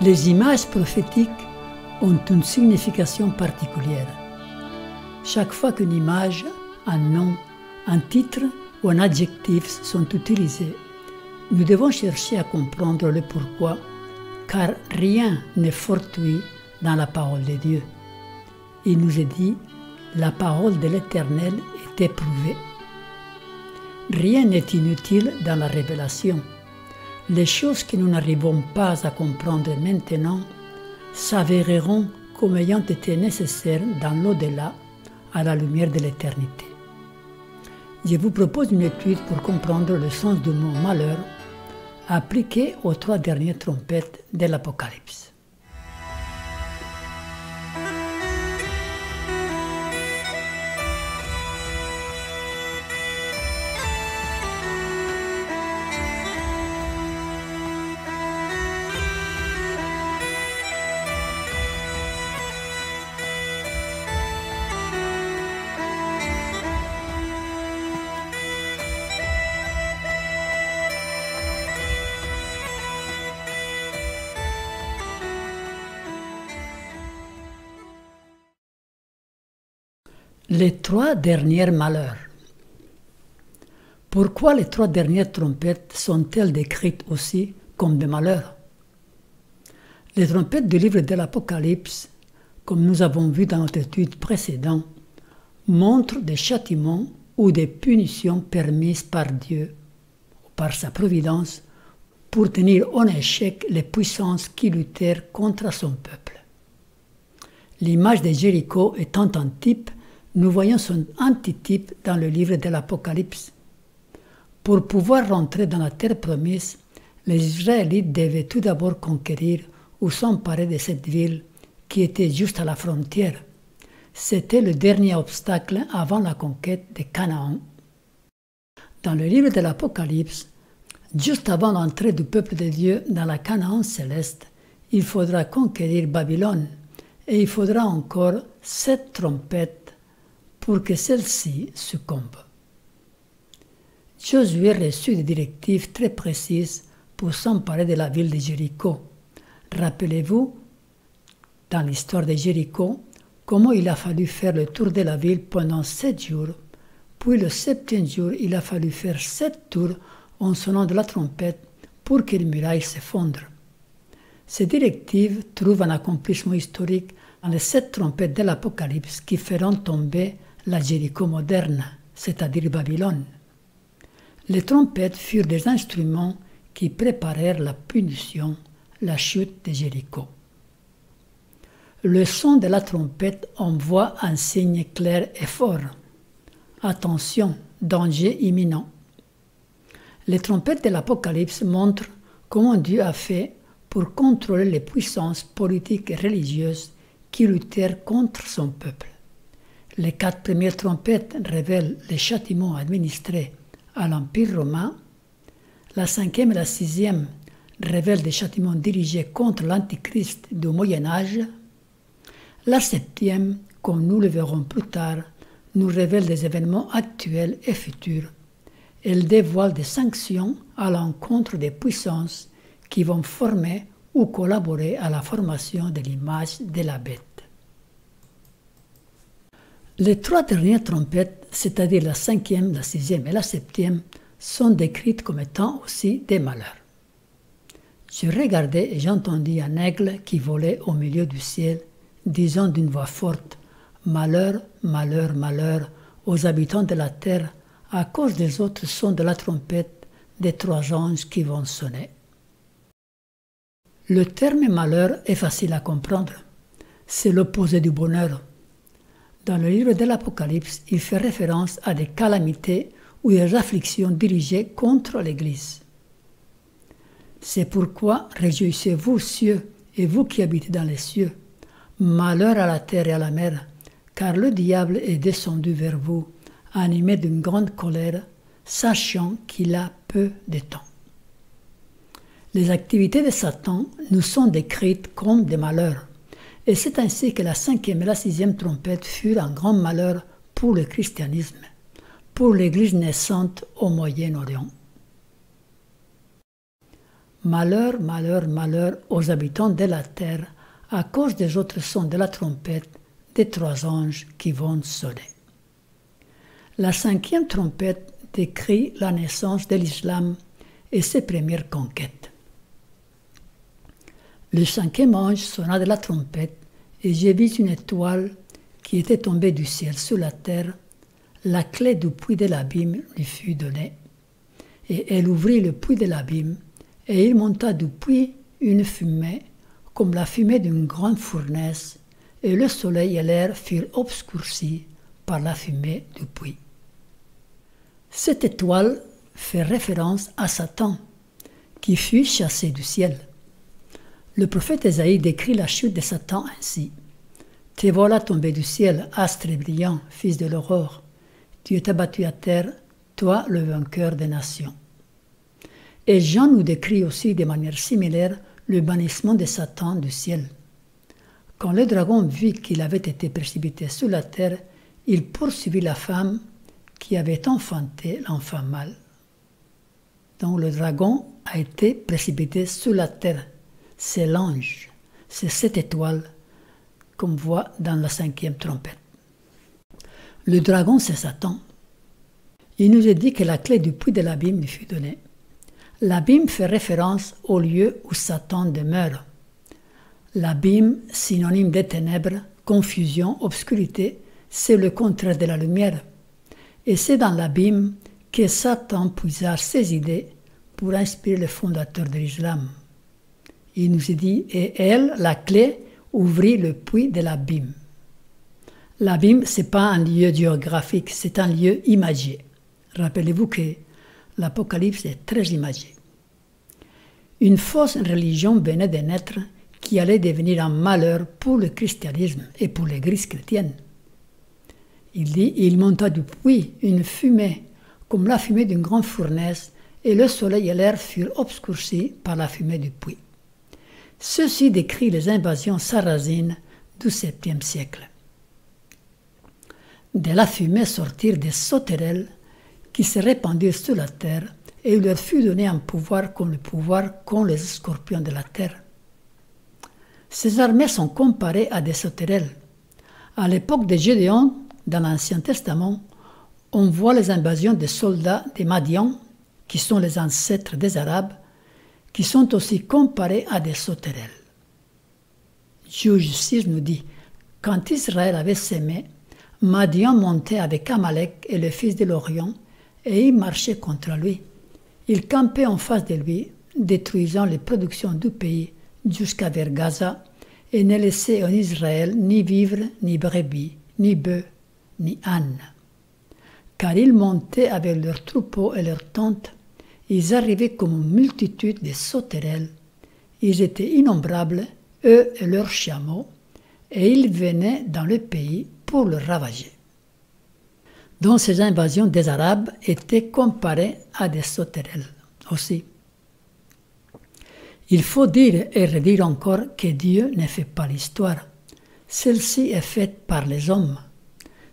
Les images prophétiques ont une signification particulière. Chaque fois qu'une image, un nom, un titre ou un adjectif sont utilisés, nous devons chercher à comprendre le pourquoi, car rien n'est fortuit dans la parole de Dieu. Il nous est dit, la parole de l'Éternel est éprouvée. Rien n'est inutile dans la révélation. Les choses que nous n'arrivons pas à comprendre maintenant s'avéreront comme ayant été nécessaires dans l'au-delà à la lumière de l'éternité. Je vous propose une étude pour comprendre le sens du mot malheur appliqué aux 3 dernières trompettes de l'Apocalypse. Les 3 derniers malheurs. Pourquoi les 3 dernières trompettes sont-elles décrites aussi comme des malheurs? Les trompettes du livre de l'Apocalypse, comme nous avons vu dans notre étude précédente, montrent des châtiments ou des punitions permises par Dieu, ou par sa providence, pour tenir en échec les puissances qui luttèrent contre son peuple. L'image de Jéricho étant un type, nous voyons son antitype dans le livre de l'Apocalypse. Pour pouvoir rentrer dans la terre promise, les Israélites devaient tout d'abord conquérir ou s'emparer de cette ville qui était juste à la frontière. C'était le dernier obstacle avant la conquête de Canaan. Dans le livre de l'Apocalypse, juste avant l'entrée du peuple de Dieu dans la Canaan céleste, il faudra conquérir Babylone et il faudra encore 7 trompettes pour que celle-ci succombe. Josué reçut des directives très précises pour s'emparer de la ville de Jéricho. Rappelez-vous, dans l'histoire de Jéricho, comment il a fallu faire le tour de la ville pendant 7 jours, puis le 7e jour, il a fallu faire 7 tours en sonnant de la trompette pour que les murailles s'effondrent. Ces directives trouvent un accomplissement historique dans les 7 trompettes de l'Apocalypse qui feront tomber la Jéricho moderne, c'est-à-dire Babylone. Les trompettes furent des instruments qui préparèrent la punition, la chute de Jéricho. Le son de la trompette envoie un signe clair et fort. Attention, danger imminent. Les trompettes de l'Apocalypse montrent comment Dieu a fait pour contrôler les puissances politiques et religieuses qui luttèrent contre son peuple. Les 4 premières trompettes révèlent les châtiments administrés à l'Empire romain. La 5e et la 6e révèlent des châtiments dirigés contre l'Antichrist du Moyen-Âge. La 7e, comme nous le verrons plus tard, nous révèle des événements actuels et futurs. Elle dévoile des sanctions à l'encontre des puissances qui vont former ou collaborer à la formation de l'image de la bête. Les 3 dernières trompettes, c'est-à-dire la 5e, la 6e et la 7e, sont décrites comme étant aussi des malheurs. Je regardais et j'entendis un aigle qui volait au milieu du ciel, disant d'une voix forte « Malheur, malheur, malheur aux habitants de la terre à cause des autres sons de la trompette des 3 anges qui vont sonner. » Le terme malheur est facile à comprendre. C'est l'opposé du bonheur. Dans le livre de l'Apocalypse, il fait référence à des calamités ou des afflictions dirigées contre l'Église. C'est pourquoi réjouissez-vous, cieux, et vous qui habitez dans les cieux. Malheur à la terre et à la mer, car le diable est descendu vers vous, animé d'une grande colère, sachant qu'il a peu de temps. Les activités de Satan nous sont décrites comme des malheurs. Et c'est ainsi que la 5e et la 6e trompette furent un grand malheur pour le christianisme, pour l'Église naissante au Moyen-Orient. Malheur, malheur, malheur aux habitants de la terre à cause des autres sons de la trompette des 3 anges qui vont sonner. La 5e trompette décrit la naissance de l'islam et ses premières conquêtes. Le 5e ange sonna de la trompette et j'ai vu une étoile qui était tombée du ciel sur la terre. La clé du puits de l'abîme lui fut donnée. Et elle ouvrit le puits de l'abîme, et il monta du puits une fumée, comme la fumée d'une grande fournaise, et le soleil et l'air furent obscurcis par la fumée du puits. Cette étoile fait référence à Satan, qui fut chassé du ciel. Le prophète Ésaïe décrit la chute de Satan ainsi. « Te voilà tombé du ciel, astre brillant, fils de l'aurore. Tu es abattu à terre, toi le vainqueur des nations. » Et Jean nous décrit aussi de manière similaire le bannissement de Satan du ciel. Quand le dragon vit qu'il avait été précipité sur la terre, il poursuivit la femme qui avait enfanté l'enfant mâle. Donc le dragon a été précipité sur la terre. C'est l'ange, c'est cette étoile qu'on voit dans la 5e trompette. Le dragon, c'est Satan. Il nous est dit que la clé du puits de l'abîme lui fut donnée. L'abîme fait référence au lieu où Satan demeure. L'abîme, synonyme des ténèbres, confusion, obscurité, c'est le contraire de la lumière. Et c'est dans l'abîme que Satan puisa ses idées pour inspirer le fondateur de l'islam. Il nous est dit, et elle, la clé, ouvrit le puits de l'abîme. L'abîme, ce n'est pas un lieu géographique, c'est un lieu imagé. Rappelez-vous que l'Apocalypse est très imagé. Une fausse religion venait de naître qui allait devenir un malheur pour le christianisme et pour l'Église chrétienne. Il dit, il monta du puits une fumée, comme la fumée d'une grande fournaise, et le soleil et l'air furent obscurcis par la fumée du puits. Ceci décrit les invasions sarrasines du 7e siècle. De la fumée sortirent des sauterelles qui se répandirent sur la terre, et il leur fut donné un pouvoir qu'ont les scorpions de la terre. Ces armées sont comparées à des sauterelles. À l'époque de Gédéon, dans l'Ancien Testament, on voit les invasions des soldats des Madians, qui sont les ancêtres des Arabes, qui sont aussi comparés à des sauterelles. Juge 6 nous dit, quand Israël avait sémé, Madian montait avec Amalek et le fils de l'Orient, et il marchait contre lui. Il campait en face de lui, détruisant les productions du pays jusqu'à vers Gaza, et ne laissait en Israël ni vivres, ni brebis, ni bœufs, ni ânes. Car ils montaient avec leurs troupeaux et leurs tentes, ils arrivaient comme une multitude de sauterelles. Ils étaient innombrables, eux et leurs chameaux, et ils venaient dans le pays pour le ravager. Donc ces invasions des Arabes étaient comparées à des sauterelles aussi. Il faut dire et redire encore que Dieu ne fait pas l'histoire. Celle-ci est faite par les hommes.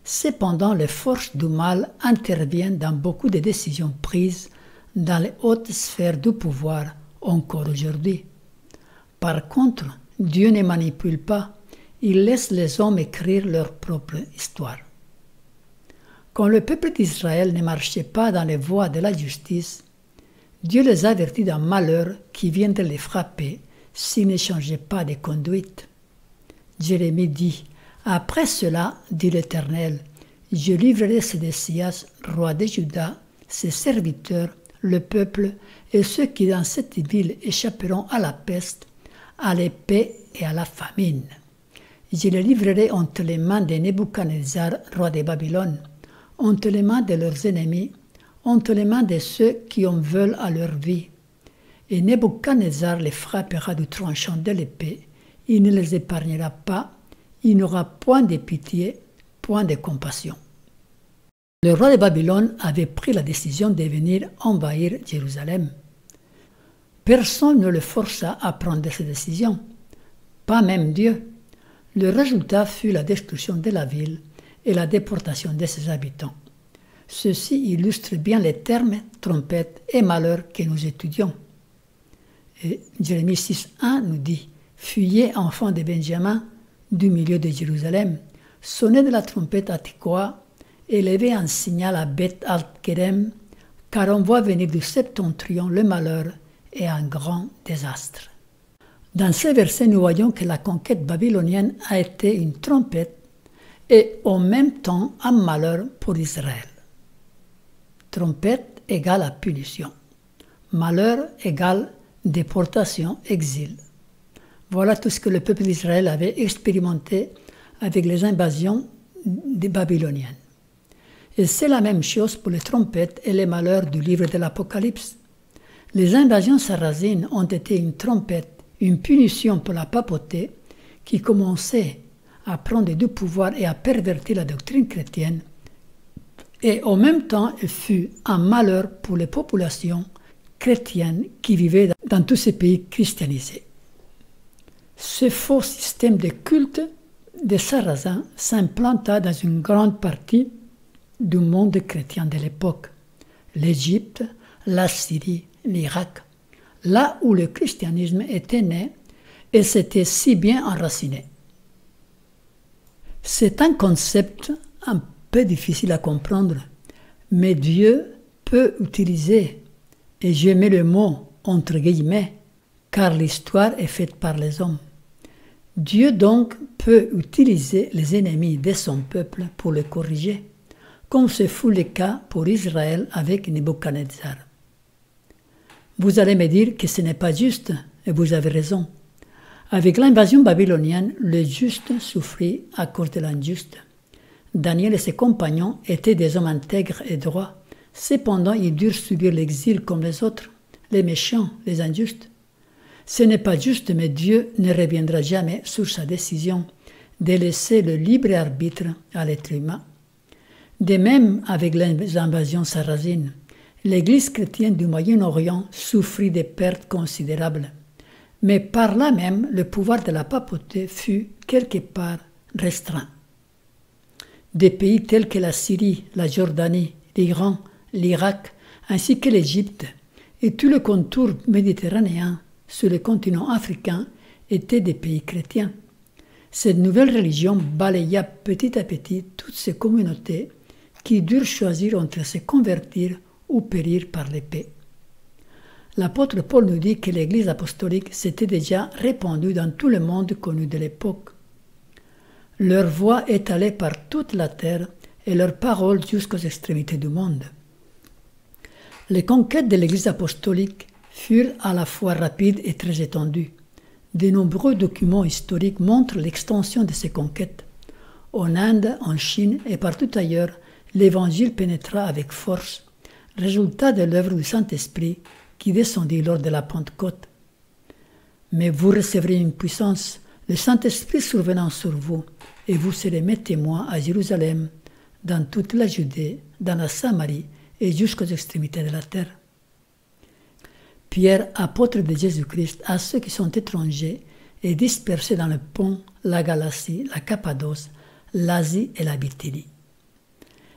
Cependant, les forces du mal interviennent dans beaucoup de décisions prises dans les hautes sphères du pouvoir encore aujourd'hui. Par contre, Dieu ne manipule pas, il laisse les hommes écrire leur propre histoire. Quand le peuple d'Israël ne marchait pas dans les voies de la justice, Dieu les avertit d'un malheur qui viendrait les frapper s'ils ne changeaient pas de conduite. Jérémie dit, « Après cela, dit l'Éternel, je livrerai Sédécias, roi de Juda, ses serviteurs, le peuple et ceux qui dans cette ville échapperont à la peste, à l'épée et à la famine. Je les livrerai entre les mains de Nebuchadnezzar, roi de Babylone, entre les mains de leurs ennemis, entre les mains de ceux qui en veulent à leur vie. Et Nebuchadnezzar les frappera du tranchant de l'épée, il ne les épargnera pas, il n'aura point de pitié, point de compassion. » Le roi de Babylone avait pris la décision de venir envahir Jérusalem. Personne ne le força à prendre cette décision, pas même Dieu. Le résultat fut la destruction de la ville et la déportation de ses habitants. Ceci illustre bien les termes trompette et malheur que nous étudions. Et Jérémie 6.1 nous dit « Fuyez, enfants de Benjamin, du milieu de Jérusalem, sonnez de la trompette à Tekoa, élevez un signal à Beth al-Kerem, car on voit venir du septentrion le malheur et un grand désastre. » Dans ces versets, nous voyons que la conquête babylonienne a été une trompette et en même temps un malheur pour Israël. Trompette égale à punition. Malheur égale déportation, exil. Voilà tout ce que le peuple d'Israël avait expérimenté avec les invasions des Babyloniennes. Et c'est la même chose pour les trompettes et les malheurs du livre de l'Apocalypse. Les invasions sarrasines ont été une trompette, une punition pour la papauté qui commençait à prendre du pouvoir et à pervertir la doctrine chrétienne. Et en même temps, il fut un malheur pour les populations chrétiennes qui vivaient dans tous ces pays christianisés. Ce faux système de culte des Sarrasins s'implanta dans une grande partie du monde chrétien de l'époque, l'Égypte, la Syrie, l'Irak, là où le christianisme était né et s'était si bien enraciné. C'est un concept un peu difficile à comprendre, mais Dieu peut utiliser, et je mets le mot entre guillemets, car l'histoire est faite par les hommes. Dieu donc peut utiliser les ennemis de son peuple pour les corriger, comme ce fut le cas pour Israël avec Nebuchadnezzar. Vous allez me dire que ce n'est pas juste, et vous avez raison. Avec l'invasion babylonienne, le juste souffrit à cause de l'injuste. Daniel et ses compagnons étaient des hommes intègres et droits. Cependant, ils durent subir l'exil comme les autres, les méchants, les injustes. Ce n'est pas juste, mais Dieu ne reviendra jamais sur sa décision de laisser le libre arbitre à l'être humain. De même, avec les invasions sarrasines, l'Église chrétienne du Moyen-Orient souffrit des pertes considérables. Mais par là même, le pouvoir de la papauté fut quelque part restreint. Des pays tels que la Syrie, la Jordanie, l'Iran, l'Irak, ainsi que l'Égypte et tout le contour méditerranéen sur le continent africain étaient des pays chrétiens. Cette nouvelle religion balaya petit à petit toutes ces communautés qui durent choisir entre se convertir ou périr par l'épée. L'apôtre Paul nous dit que l'Église apostolique s'était déjà répandue dans tout le monde connu de l'époque. Leur voix est allée par toute la terre et leur parole jusqu'aux extrémités du monde. Les conquêtes de l'Église apostolique furent à la fois rapides et très étendues. De nombreux documents historiques montrent l'extension de ces conquêtes. En Inde, en Chine et partout ailleurs, l'Évangile pénétra avec force, résultat de l'œuvre du Saint-Esprit qui descendit lors de la Pentecôte. Mais vous recevrez une puissance, le Saint-Esprit survenant sur vous, et vous serez mes témoins à Jérusalem, dans toute la Judée, dans la Samarie et jusqu'aux extrémités de la terre. Pierre, apôtre de Jésus-Christ, à ceux qui sont étrangers et dispersés dans le Pont, la Galatie, la Cappadoce, l'Asie et la Bithynie.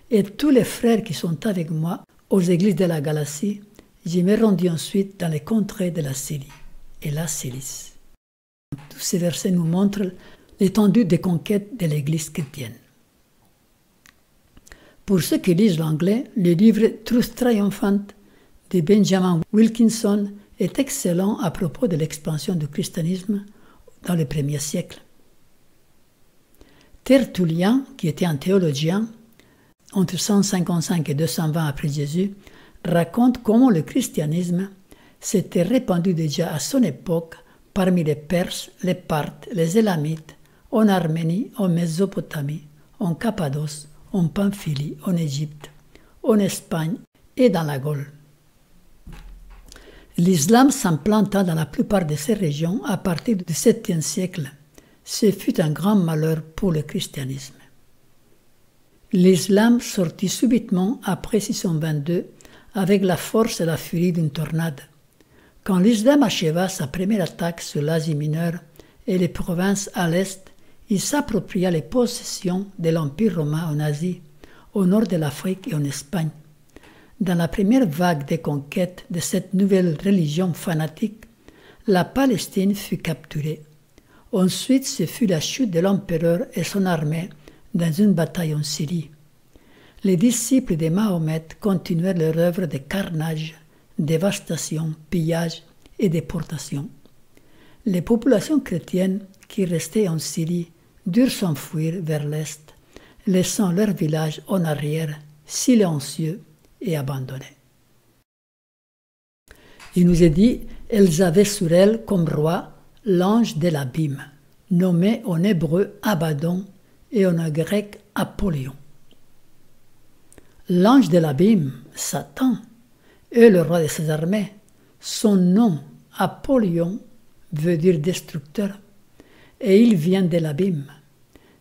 Et tous les frères qui sont avec moi aux églises de la Galatie, je me rendis ensuite dans les contrées de la Syrie et la Cilicie. Tous ces versets nous montrent l'étendue des conquêtes de l'Église chrétienne. Pour ceux qui lisent l'anglais, le livre Truth Triumphant de Benjamin Wilkinson est excellent à propos de l'expansion du christianisme dans le 1er siècle. Tertullien, qui était un théologien, entre 155 et 220 après Jésus, raconte comment le christianisme s'était répandu déjà à son époque parmi les Perses, les Parthes, les Élamites, en Arménie, en Mésopotamie, en Cappadoce, en Pamphylie, en Égypte, en Espagne et dans la Gaule. L'islam s'implanta dans la plupart de ces régions à partir du 7e siècle. Ce fut un grand malheur pour le christianisme. L'islam sortit subitement après 622 avec la force et la furie d'une tornade. Quand l'islam acheva sa première attaque sur l'Asie mineure et les provinces à l'est, il s'appropria les possessions de l'Empire romain en Asie, au nord de l'Afrique et en Espagne. Dans la première vague des conquêtes de cette nouvelle religion fanatique, la Palestine fut capturée. Ensuite, ce fut la chute de l'empereur et son armée dans une bataille en Syrie. Les disciples de Mahomet continuèrent leur œuvre de carnage, dévastation, pillage et déportation. Les populations chrétiennes qui restaient en Syrie durent s'enfuir vers l'est, laissant leur village en arrière, silencieux et abandonné. Il nous est dit, elles avaient sur elles comme roi l'ange de l'abîme, nommé en hébreu Abaddon et en grec Apollyon. L'ange de l'abîme, Satan, est le roi de ses armées. Son nom, Apollyon, veut dire destructeur, et il vient de l'abîme.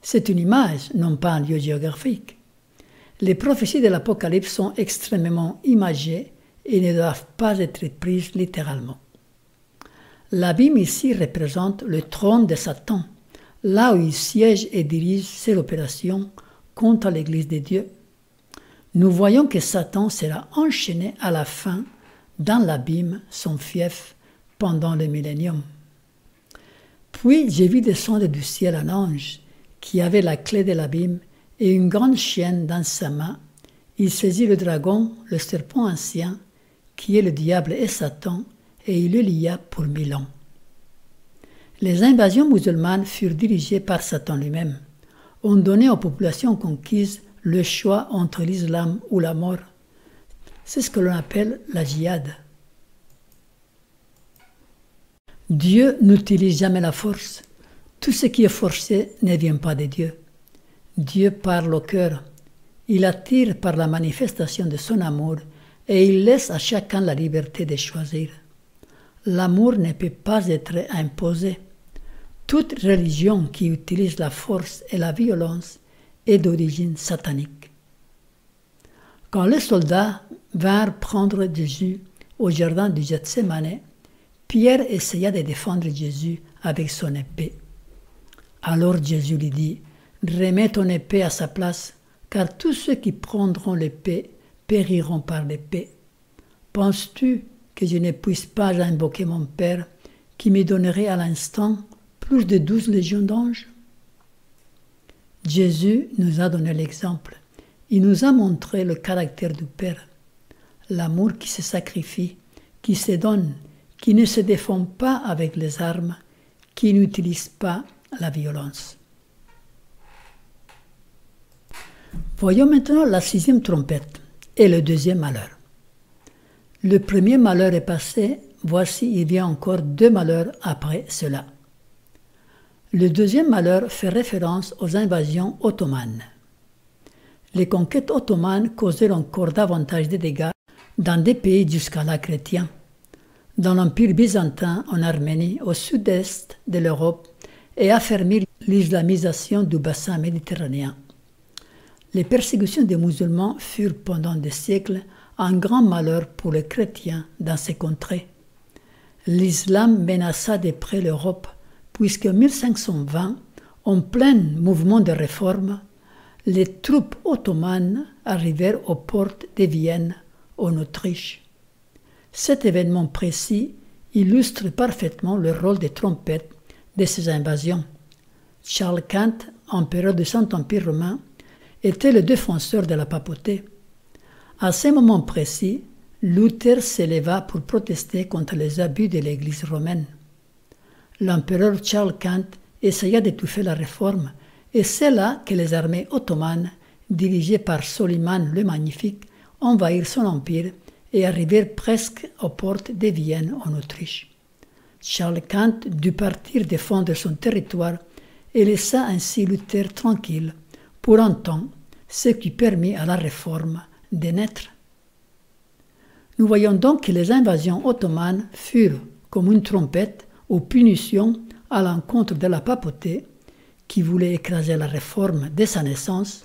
C'est une image, non pas un lieu géographique. Les prophéties de l'Apocalypse sont extrêmement imagées et ne doivent pas être prises littéralement. L'abîme ici représente le trône de Satan, là où il siège et dirige ses opérations contre l'Église de Dieu. Nous voyons que Satan sera enchaîné à la fin dans l'abîme, son fief, pendant le millénium. Puis j'ai vu descendre du ciel un ange qui avait la clé de l'abîme et une grande chaîne dans sa main. Il saisit le dragon, le serpent ancien, qui est le diable et Satan, et il le lia pour 1000 ans. Les invasions musulmanes furent dirigées par Satan lui-même. On donnait aux populations conquises le choix entre l'islam ou la mort. C'est ce que l'on appelle la djihad. Dieu n'utilise jamais la force. Tout ce qui est forcé ne vient pas de Dieu. Dieu parle au cœur. Il attire par la manifestation de son amour et il laisse à chacun la liberté de choisir. L'amour ne peut pas être imposé. Toute religion qui utilise la force et la violence est d'origine satanique. Quand les soldats vinrent prendre Jésus au jardin du Gethsémane, Pierre essaya de défendre Jésus avec son épée. Alors Jésus lui dit, « Remets ton épée à sa place, car tous ceux qui prendront l'épée périront par l'épée. Penses-tu que je ne puisse pas invoquer mon Père, qui me donnerait à l'instant plus de 12 légions d'anges ?» Jésus nous a donné l'exemple. Il nous a montré le caractère du Père, l'amour qui se sacrifie, qui se donne, qui ne se défend pas avec les armes, qui n'utilise pas la violence. Voyons maintenant la 6e trompette et le 2e malheur. Le premier malheur est passé, voici il vient encore 2 malheurs après cela. Le 2e malheur fait référence aux invasions ottomanes. Les conquêtes ottomanes causèrent encore davantage de dégâts dans des pays jusqu'à-là chrétiens. Dans l'Empire byzantin en Arménie, au sud-est de l'Europe, et affermir l'islamisation du bassin méditerranéen. Les persécutions des musulmans furent pendant des siècles un grand malheur pour les chrétiens dans ces contrées. L'islam menaça de près l'Europe, puisque en 1520, en plein mouvement de réforme, les troupes ottomanes arrivèrent aux portes de Vienne, en Autriche. Cet événement précis illustre parfaitement le rôle des trompettes de ces invasions. Charles Quint, empereur du Saint-Empire romain, était le défenseur de la papauté. À ce moment précis, Luther s'éleva pour protester contre les abus de l'Église romaine. L'empereur Charles Quint essaya d'étouffer la réforme, et c'est là que les armées ottomanes, dirigées par Soliman le Magnifique, envahirent son empire et arrivèrent presque aux portes de Vienne en Autriche. Charles Quint dut partir défendre son territoire et laissa ainsi Luther tranquille pour un temps, ce qui permit à la réforme de naître. Nous voyons donc que les invasions ottomanes furent comme une trompette ou punition à l'encontre de la papauté qui voulait écraser la réforme dès sa naissance.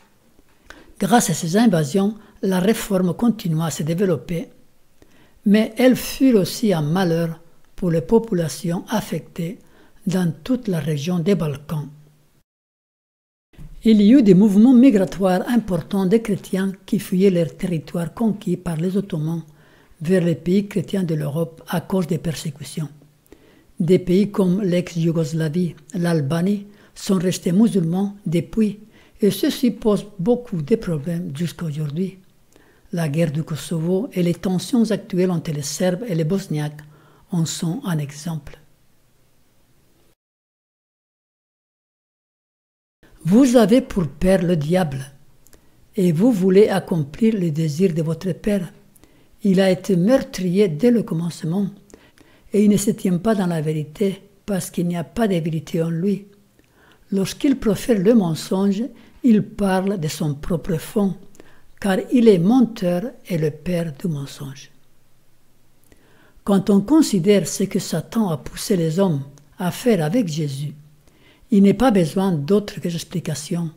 Grâce à ces invasions, la réforme continua à se développer, mais elles furent aussi un malheur pour les populations affectées dans toute la région des Balkans. Il y eut des mouvements migratoires importants des chrétiens qui fuyaient leurs territoires conquis par les Ottomans vers les pays chrétiens de l'Europe à cause des persécutions. Des pays comme l'ex-Yougoslavie, l'Albanie, sont restés musulmans depuis, et ceci pose beaucoup de problèmes jusqu'à aujourd'hui. La guerre du Kosovo et les tensions actuelles entre les Serbes et les Bosniaques en sont un exemple. Vous avez pour père le diable, et vous voulez accomplir les désirs de votre père. Il a été meurtrier dès le commencement, et il ne se tient pas dans la vérité, parce qu'il n'y a pas de vérité en lui. Lorsqu'il profère le mensonge, il parle de son propre fond, car il est menteur et le père du mensonge. Quand on considère ce que Satan a poussé les hommes à faire avec Jésus, il n'est pas besoin d'autre que d'explications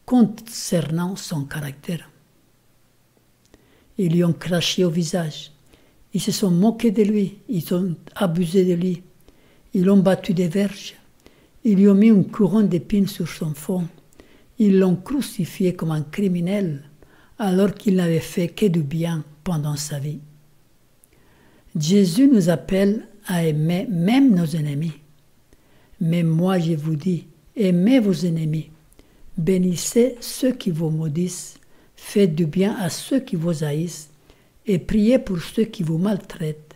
concernant son caractère. Ils lui ont craché au visage, ils se sont moqués de lui, ils ont abusé de lui, ils l'ont battu des verges, ils lui ont mis une couronne d'épines sur son front, ils l'ont crucifié comme un criminel, alors qu'il n'avait fait que du bien pendant sa vie. Jésus nous appelle à aimer même nos ennemis. Mais moi je vous dis, aimez vos ennemis, bénissez ceux qui vous maudissent, faites du bien à ceux qui vous haïssent, et priez pour ceux qui vous maltraitent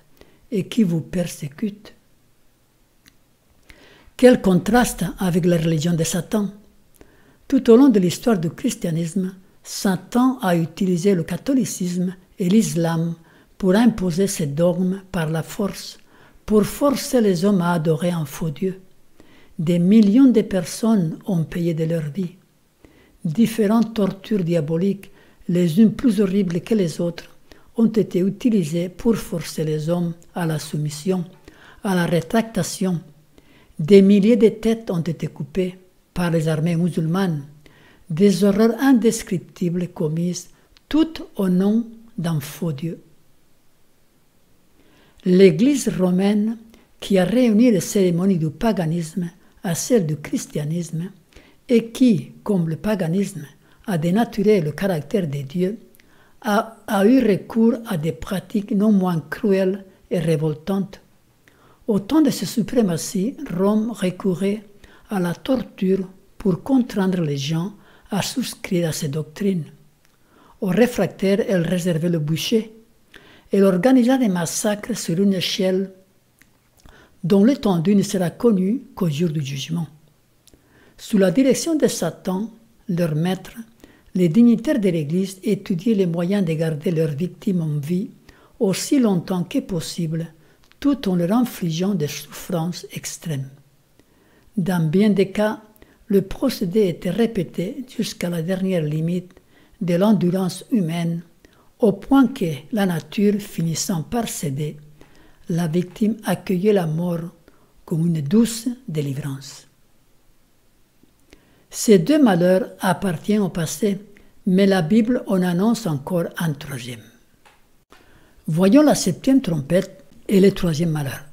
et qui vous persécutent. Quel contraste avec la religion de Satan! Tout au long de l'histoire du christianisme, Satan a utilisé le catholicisme et l'islam pour imposer ses dogmes par la force, pour forcer les hommes à adorer un faux Dieu. Des millions de personnes ont payé de leur vie. Différentes tortures diaboliques, les unes plus horribles que les autres, ont été utilisées pour forcer les hommes à la soumission, à la rétractation. Des milliers de têtes ont été coupées par les armées musulmanes, des horreurs indescriptibles commises, toutes au nom d'un faux Dieu. L'Église romaine, qui a réuni les cérémonies du paganisme à celles du christianisme, et qui, comme le paganisme, a dénaturé le caractère des dieux, a eu recours à des pratiques non moins cruelles et révoltantes. Au temps de ces suprématies, Rome recourait à la torture pour contraindre les gens à souscrire à ses doctrines. Aux réfractaires, elle réservait le bûcher. Elle organisa des massacres sur une échelle dont l'étendue ne sera connue qu'au jour du jugement. Sous la direction de Satan, leur maître, les dignitaires de l'Église étudiaient les moyens de garder leurs victimes en vie aussi longtemps que possible, tout en leur infligeant des souffrances extrêmes. Dans bien des cas, le procédé était répété jusqu'à la dernière limite de l'endurance humaine, au point que, la nature finissant par céder, la victime accueillait la mort comme une douce délivrance. Ces deux malheurs appartiennent au passé, mais la Bible en annonce encore un troisième. Voyons la 7e trompette et le 3e malheur.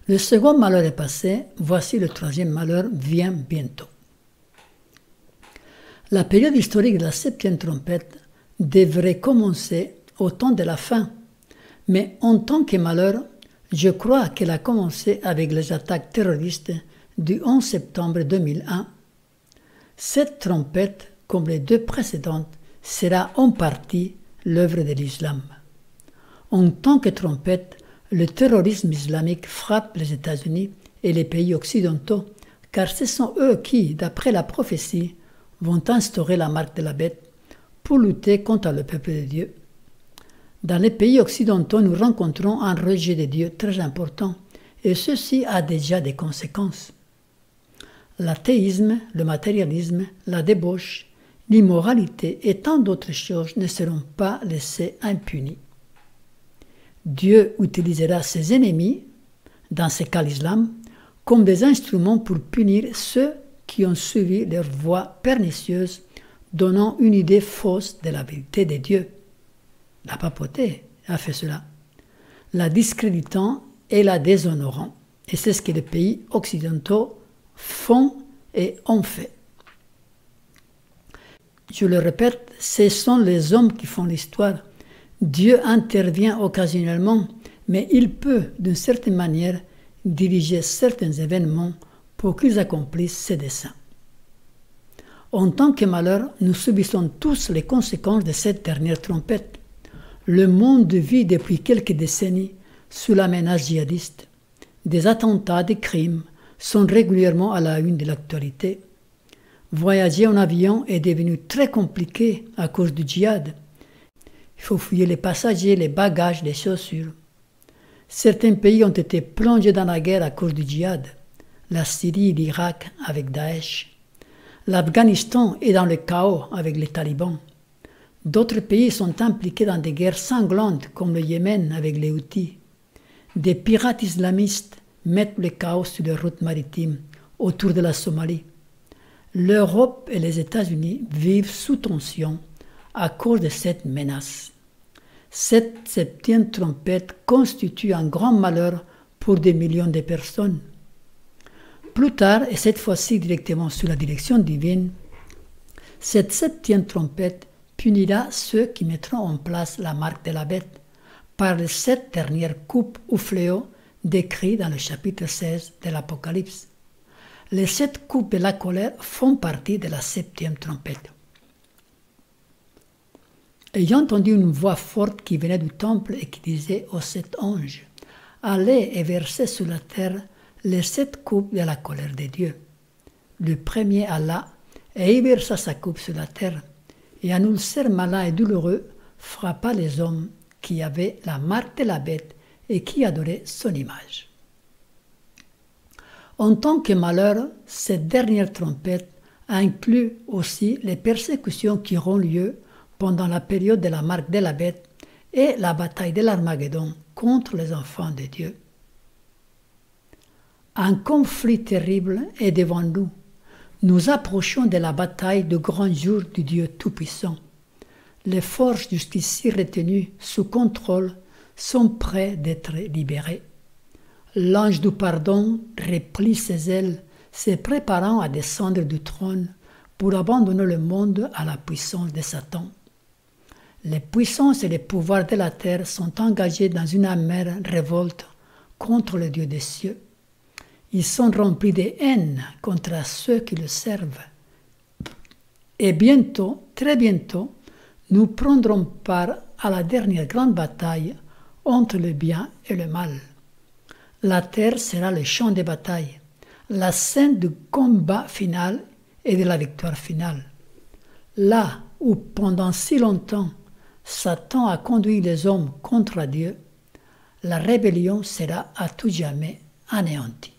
Le second malheur est passé, voici le 3e malheur vient bientôt. La période historique de la 7e trompette devrait commencer au temps de la fin, mais en tant que malheur, je crois qu'elle a commencé avec les attaques terroristes du 11 septembre 2001. Cette trompette, comme les deux précédentes, sera en partie l'œuvre de l'islam. En tant que trompette, le terrorisme islamique frappe les États-Unis et les pays occidentaux, car ce sont eux qui, d'après la prophétie, vont instaurer la marque de la bête pour lutter contre le peuple de Dieu. Dans les pays occidentaux, nous rencontrons un rejet de Dieu très important, et ceci a déjà des conséquences. L'athéisme, le matérialisme, la débauche, l'immoralité et tant d'autres choses ne seront pas laissés impunis. Dieu utilisera ses ennemis, dans ce cas l'islam, comme des instruments pour punir ceux qui ont suivi leur voie pernicieuse, donnant une idée fausse de la vérité de Dieu. La papauté a fait cela, la discréditant et la déshonorant. Et c'est ce que les pays occidentaux font et ont fait. Je le répète, ce sont les hommes qui font l'histoire. Dieu intervient occasionnellement, mais il peut, d'une certaine manière, diriger certains événements pour qu'ils accomplissent ses desseins. En tant que malheur, nous subissons tous les conséquences de cette dernière trompette. Le monde vit depuis quelques décennies sous la menace djihadiste. Des attentats, des crimes sont régulièrement à la une de l'actualité. Voyager en avion est devenu très compliqué à cause du djihad. Il faut fouiller les passagers, les bagages, les chaussures. Certains pays ont été plongés dans la guerre à cause du djihad. La Syrie et l'Irak avec Daesh. L'Afghanistan est dans le chaos avec les talibans. D'autres pays sont impliqués dans des guerres sanglantes comme le Yémen avec les Houthis. Des pirates islamistes mettent le chaos sur les routes maritimes autour de la Somalie. L'Europe et les États-Unis vivent sous tension à cause de cette menace. Cette septième trompette constitue un grand malheur pour des millions de personnes. Plus tard, et cette fois-ci directement sous la direction divine, cette septième trompette punira ceux qui mettront en place la marque de la bête par les 7 dernières coupes ou fléaux décrits dans le chapitre 16 de l'Apocalypse. Les 7 coupes de la colère font partie de la septième trompette. Ayant entendu une voix forte qui venait du temple et qui disait aux 7 anges, « Allez et versez sur la terre les 7 coupes de la colère de Dieu. » Le premier alla et y versa sa coupe sur la terre, et un ulcère malin et douloureux frappa les hommes qui avaient la marque de la bête et qui adoraient son image. En tant que malheur, cette dernière trompette inclut aussi les persécutions qui auront lieu pendant la période de la marque de la bête et la bataille de l'Armageddon contre les enfants de Dieu. Un conflit terrible est devant nous. Nous approchons de la bataille du grand jour du Dieu Tout-Puissant. Les forces jusqu'ici retenues sous contrôle sont prêtes d'être libérées. L'ange du pardon replie ses ailes, se préparant à descendre du trône pour abandonner le monde à la puissance de Satan. Les puissances et les pouvoirs de la terre sont engagés dans une amère révolte contre le Dieu des cieux. Ils sont remplis de haine contre ceux qui le servent. Et bientôt, très bientôt, nous prendrons part à la dernière grande bataille entre le bien et le mal. La terre sera le champ de bataille, la scène du combat final et de la victoire finale. Là où pendant si longtemps Satan a conduit les hommes contre Dieu, la rébellion sera à tout jamais anéantie.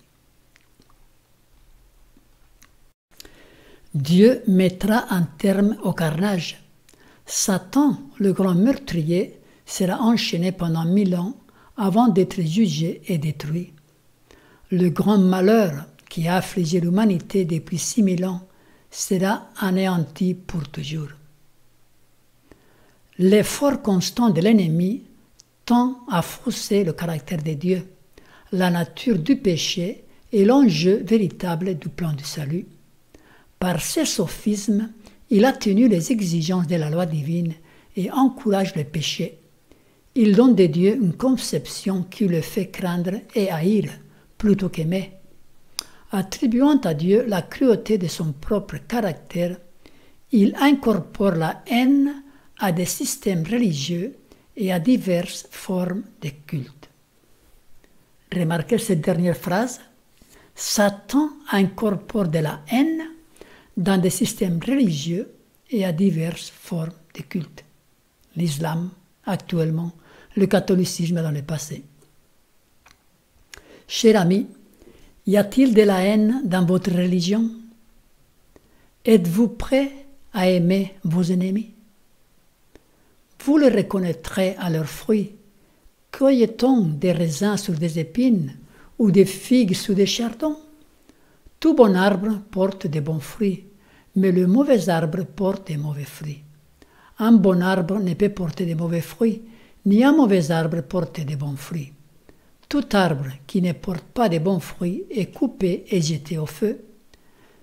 Dieu mettra un terme au carnage. Satan, le grand meurtrier, sera enchaîné pendant 1000 ans avant d'être jugé et détruit. Le grand malheur qui a affligé l'humanité depuis 6000 ans sera anéanti pour toujours. L'effort constant de l'ennemi tend à fausser le caractère de Dieu, la nature du péché et l'enjeu véritable du plan du salut. Par ses sophismes, il atténue les exigences de la loi divine et encourage le péché. Il donne de Dieu une conception qui le fait craindre et haïr plutôt qu'aimer. Attribuant à Dieu la cruauté de son propre caractère, il incorpore la haine à des systèmes religieux et à diverses formes de culte. Remarquez cette dernière phrase. Satan incorpore de la haine dans des systèmes religieux et à diverses formes de culte. L'islam, actuellement, le catholicisme dans le passé. Cher ami, y a-t-il de la haine dans votre religion? Êtes-vous prêt à aimer vos ennemis? Vous les reconnaîtrez à leurs fruits. Cueille-t-on des raisins sur des épines ou des figues sur des chardons? Tout bon arbre porte de bons fruits, mais le mauvais arbre porte de mauvais fruits. Un bon arbre ne peut porter de mauvais fruits, ni un mauvais arbre porter de bons fruits. Tout arbre qui ne porte pas de bons fruits est coupé et jeté au feu.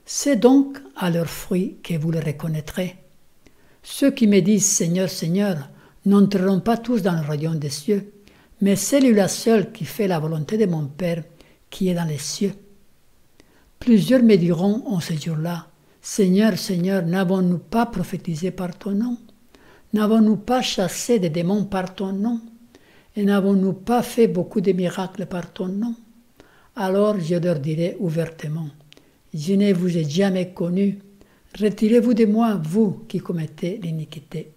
C'est donc à leurs fruits que vous les reconnaîtrez. Ceux qui me disent « Seigneur, Seigneur » n'entreront pas tous dans le royaume des cieux, mais celui-là seul qui fait la volonté de mon Père qui est dans les cieux. Plusieurs me diront en ce jour-là, Seigneur, Seigneur, n'avons-nous pas prophétisé par ton nom? N'avons-nous pas chassé des démons par ton nom? Et n'avons-nous pas fait beaucoup de miracles par ton nom? Alors je leur dirai ouvertement, je ne vous ai jamais connu, retirez-vous de moi, vous qui commettez l'iniquité.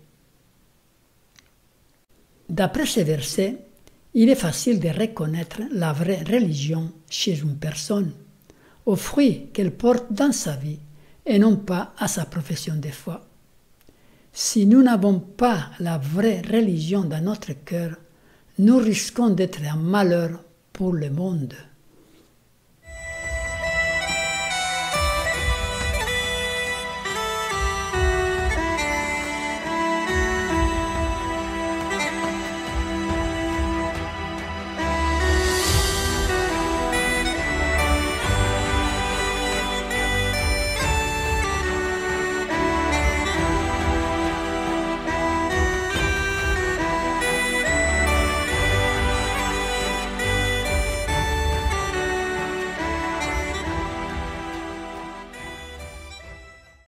D'après ces versets, il est facile de reconnaître la vraie religion chez une personne, aux fruits qu'elle porte dans sa vie et non pas à sa profession de foi. Si nous n'avons pas la vraie religion dans notre cœur, nous risquons d'être un malheur pour le monde.